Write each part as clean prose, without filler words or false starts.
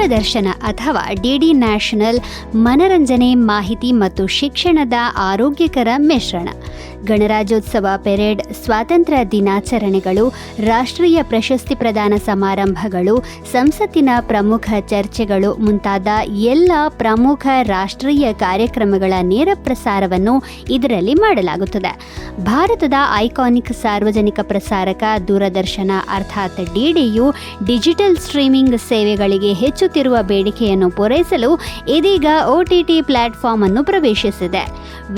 ದೂರದರ್ಶನ ಅಥವಾ DD national ಮನರಂಜನೆ, ಮಾಹಿತಿ ಮತ್ತು ಶಿಕ್ಷಣದ ಆರೋಗ್ಯಕರ ಮಿಶ್ರಣ. ಗಣರಾಜ್ಯೋತ್ಸವ ಪೆರೇಡ್, ಸ್ವಾತಂತ್ರ್ಯ ದಿನಾಚರಣೆಗಳು, ರಾಷ್ಟ್ರೀಯ ಪ್ರಶಸ್ತಿ ಪ್ರದಾನ ಸಮಾರಂಭಗಳು, ಸಂಸತ್ತಿನ ಪ್ರಮುಖ ಚರ್ಚೆಗಳು ಮುಂತಾದ ಎಲ್ಲ ಪ್ರಮುಖ ರಾಷ್ಟ್ರೀಯ ಕಾರ್ಯಕ್ರಮಗಳ ನೇರ ಪ್ರಸಾರವನ್ನು ಇದರಲ್ಲಿ ಮಾಡಲಾಗುತ್ತದೆ. ಭಾರತದ ಐಕಾನಿಕ್ ಸಾರ್ವಜನಿಕ ಪ್ರಸಾರಕ ದೂರದರ್ಶನ ಅರ್ಥಾತ್ ಡಿಡಿಯು ಡಿಜಿಟಲ್ ಸ್ಟ್ರೀಮಿಂಗ್ ಸೇವೆಗಳಿಗೆ ಹೆಚ್ಚುತ್ತಿರುವ ಬೇಡಿಕೆಯನ್ನು ಪೂರೈಸಲು ಇದೀಗ OTT ಪ್ಲಾಟ್ಫಾರ್ಮ್ ಅನ್ನು ಪ್ರವೇಶಿಸಿದೆ.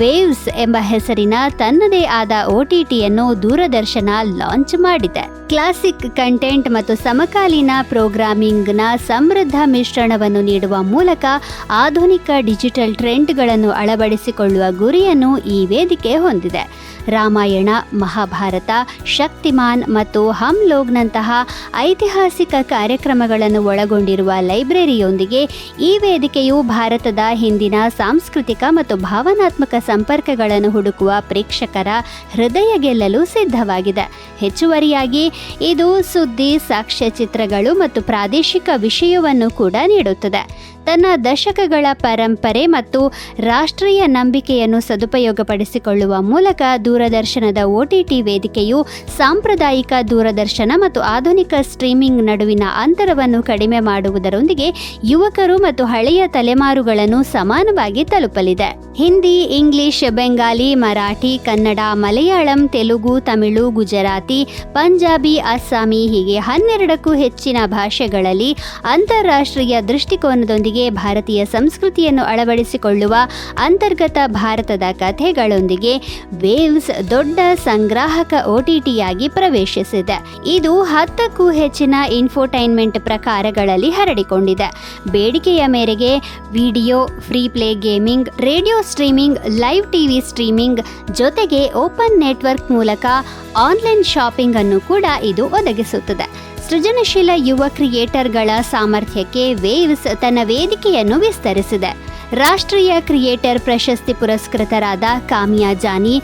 ವೇವ್ಸ್ ಎಂಬ ಹೆಸರಿನ ತನ್ನದೇ ಆದ OTTಯನ್ನು ದೂರದರ್ಶನ ಲಾಂಚ್ ಮಾಡಿದೆ. ಕ್ಲಾಸಿಕ್ ಕಂಟೆಂಟ್ ಮತ್ತು ಸಮಕಾಲೀನ ಪ್ರೋಗ್ರಾಮಿಂಗ್ನ ಸಮೃದ್ಧ ಮಿಶ್ರಣವನ್ನು ನೀಡುವ ಮೂಲಕ ಆಧುನಿಕ ಡಿಜಿಟಲ್ ಟ್ರೆಂಡ್ಗಳನ್ನು ಅಳವಡಿಸಿಕೊಳ್ಳುವ ಗುರಿಯನ್ನು ಈ ವೇದಿಕೆ ಹೊಂದಿದೆ. ರಾಮಾಯಣ, ಮಹಾಭಾರತ, ಶಕ್ತಿಮಾನ್ ಮತ್ತು ಹಮ್ ಲೋಗ್ನಂತಹ ಐತಿಹಾಸಿಕ ಕಾರ್ಯಕ್ರಮಗಳನ್ನು ಒಳಗೊಂಡಿರುವ ಲೈಬ್ರರಿಯೊಂದಿಗೆ ಈ ವೇದಿಕೆಯು ಭಾರತದ ಹಿಂದಿನ ಸಾಂಸ್ಕೃತಿಕ ಮತ್ತು ಭಾವನಾತ್ಮಕ ಸಂಪರ್ಕಗಳನ್ನು ಹುಡುಕುವ ಪ್ರೇಕ್ಷಕರ ಹೃದಯ ಗೆಲ್ಲಲು ಸಿದ್ಧವಾಗಿದೆ. ಹೆಚ್ಚುವರಿಯಾಗಿ ಇದು ಸುದ್ದಿ, ಸಾಕ್ಷ್ಯಚಿತ್ರಗಳು ಮತ್ತು ಪ್ರಾದೇಶಿಕ ವಿಷಯವನ್ನು ಕೂಡ ನೀಡುತ್ತದೆ. ತನ್ನ ದಶಕಗಳ ಪರಂಪರೆ ಮತ್ತು ರಾಷ್ಟ್ರೀಯ ನಂಬಿಕೆಯನ್ನು ಸದುಪಯೋಗಪಡಿಸಿಕೊಳ್ಳುವ ಮೂಲಕ ದೂರದರ್ಶನದ OTT ವೇದಿಕೆಯು ಸಾಂಪ್ರದಾಯಿಕ ದೂರದರ್ಶನ ಮತ್ತು ಆಧುನಿಕ ಸ್ಟ್ರೀಮಿಂಗ್ ನಡುವಿನ ಅಂತರವನ್ನು ಕಡಿಮೆ ಮಾಡುವುದರೊಂದಿಗೆ ಯುವಕರು ಮತ್ತು ಹಳೆಯ ತಲೆಮಾರುಗಳನ್ನು ಸಮಾನವಾಗಿ ತಲುಪಲಿದೆ. ಹಿಂದಿ, ಇಂಗ್ಲಿಷ್, ಬೆಂಗಾಲಿ, ಮರಾಠಿ, ಕನ್ನಡ, ಮಲಯಾಳಂ, ತೆಲುಗು, ತಮಿಳು, ಗುಜರಾತಿ, ಪಂಜಾಬಿ, ಅಸ್ಸಾಮಿ ಹೀಗೆ 12ಕ್ಕೂ ಹೆಚ್ಚಿನ ಭಾಷೆಗಳಲ್ಲಿ ಅಂತಾರಾಷ್ಟ್ರೀಯ ದೃಷ್ಟಿಕೋನದೊಂದಿಗೆ ಭಾರತೀಯ ಸಂಸ್ಕೃತಿಯನ್ನು ಅಳವಡಿಸಿಕೊಳ್ಳುವ ಅಂತರ್ಗತ ಭಾರತದ ಕಥೆಗಳೊಂದಿಗೆ ವೇವ್ಸ್ ದೊಡ್ಡ ಸಂಗ್ರಾಹಕ OTTಯಾಗಿ ಪ್ರವೇಶಿಸಿದೆ. ಇದು 10ಕ್ಕೂ ಹೆಚ್ಚಿನ ಇನ್ಫೋಟೈನ್ಮೆಂಟ್ ಪ್ರಕಾರಗಳಲ್ಲಿ ಹರಡಿಕೊಂಡಿದೆ. ಬೇಡಿಕೆಯ ಮೇರೆಗೆ video, free play gaming, radio streaming, live TV streaming ಜೊತೆಗೆ ಓಪನ್ ನೆಟ್ವರ್ಕ್ ಮೂಲಕ ಆನ್ಲೈನ್ ಶಾಪಿಂಗ್ ಅನ್ನು ಕೂಡ ಇದು ಒದಗಿಸುತ್ತದೆ. ಸೃಜನಶೀಲ ಯುವ ಕ್ರಿಯೇಟರ್ಗಳ ಸಾಮರ್ಥ್ಯಕ್ಕೆ ವೇವ್ಸ್ ತನ್ನ ವೇದಿಕೆಯನ್ನು ವಿಸ್ತರಿಸಿದೆ. ರಾಷ್ಟ್ರೀಯ ಕ್ರಿಯೇಟರ್ ಪ್ರಶಸ್ತಿ ಪುರಸ್ಕೃತರಾದ ಕಾಮಿಯಾ ಜಾನಿ,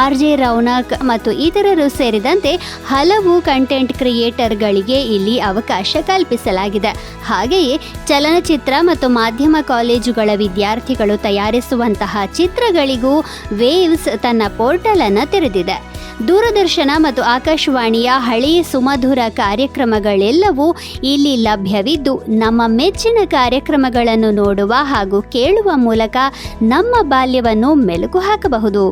RJ ರೌನಕ್ ಮತ್ತು ಇತರರು ಸೇರಿದಂತೆ ಹಲವು ಕಂಟೆಂಟ್ ಕ್ರಿಯೇಟರ್ಗಳಿಗೆ ಇಲ್ಲಿ ಅವಕಾಶ ಕಲ್ಪಿಸಲಾಗಿದೆ. ಹಾಗೆಯೇ ಚಲನಚಿತ್ರ ಮತ್ತು ಮಾಧ್ಯಮ ಕಾಲೇಜುಗಳ ವಿದ್ಯಾರ್ಥಿಗಳು ತಯಾರಿಸುವಂತಹ ಚಿತ್ರಗಳಿಗೂ ವೇವ್ಸ್ ತನ್ನ ಪೋರ್ಟಲ್ ಅನ್ನು ತೆರೆದಿದೆ. ದೂರದರ್ಶನ ಮತ್ತು ಆಕಾಶವಾಣಿಯ ಹಳೆಯ ಸುಮಧುರ ಕಾರ್ಯಕ್ರಮಗಳೆಲ್ಲವೂ ಇಲ್ಲಿ ಲಭ್ಯವಿದ್ದು, ನಮ್ಮ ಮೆಚ್ಚಿನ ಕಾರ್ಯಕ್ರಮಗಳನ್ನು ನೋಡುವ ಹಾಗೂ ಕೇಳುವ ಮೂಲಕ ನಮ್ಮ ಬಾಲ್ಯವನ್ನು ಮೆಲುಕು ಹಾಕಬಹುದು.